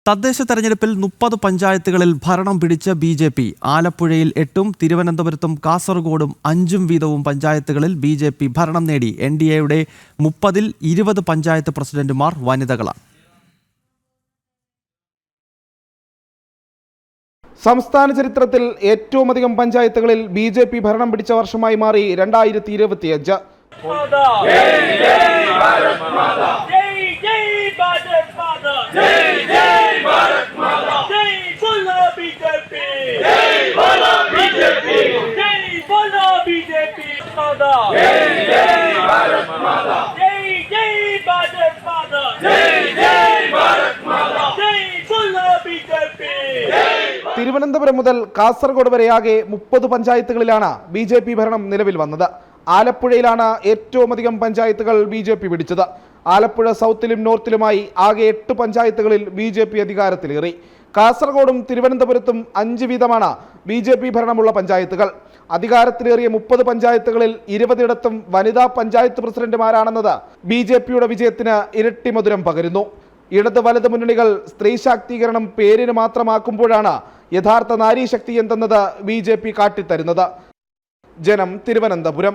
തദ്ദേശ തെരഞ്ഞെടുപ്പിൽ 30 പഞ്ചായത്തുകളിൽ ഭരണം പിടിച്ച BJP. ആലപ്പുഴയിൽ 8ഉം തിരുവനന്തപുരത്തും കാസർഗോഡും 5ഉം വീതവും പഞ്ചായത്തുകളിൽ BJP ഭരണം നേടി. NDAയുടെ 30-ൽ 20 പഞ്ചായത്ത് പ്രസിഡന്റുമാർ വനിതകളാണ്. സംസ്ഥാന ചരിത്രത്തിൽ ഏറ്റവും അധികം പഞ്ചായത്തുകളിൽ BJP ഭരണം പിടിച്ച വർഷമായി മാറി 2025. തിരുവനന്തപുരം മുതൽ കാസർഗോഡ് വരെയാകെ 30 പഞ്ചായത്തുകളിലാണ് BJP ഭരണം നിലവിൽ വന്നത്. ആലപ്പുഴയിലാണ് ഏറ്റവും അധികം പഞ്ചായത്തുകൾ BJP പിടിച്ചത്. ആലപ്പുഴ സൗത്തിലും നോർത്തിലുമായി ആകെ 8 പഞ്ചായത്തുകളിൽ BJP അധികാരത്തിലേറി. കാസർഗോഡും തിരുവനന്തപുരത്തും 5 വീതമാണ് BJP ഭരണമുള്ള പഞ്ചായത്തുകൾ. അധികാരത്തിലേറിയ 30 പഞ്ചായത്തുകളിൽ 20ഇടത്തും വനിതാ പഞ്ചായത്ത് പ്രസിഡന്റുമാരാണെന്നത് BJPയുടെ വിജയത്തിന് ഇരട്ടി മധുരം പകരുന്നു. ഇടത് വലത് മുന്നണികൾ സ്ത്രീ ശാക്തീകരണം പേരിന് മാത്രമാക്കുമ്പോഴാണ് യഥാർത്ഥ നാരീശക്തി എന്തെന്നത് BJP കാട്ടിത്തരുന്നത്. ജനം, തിരുവനന്തപുരം.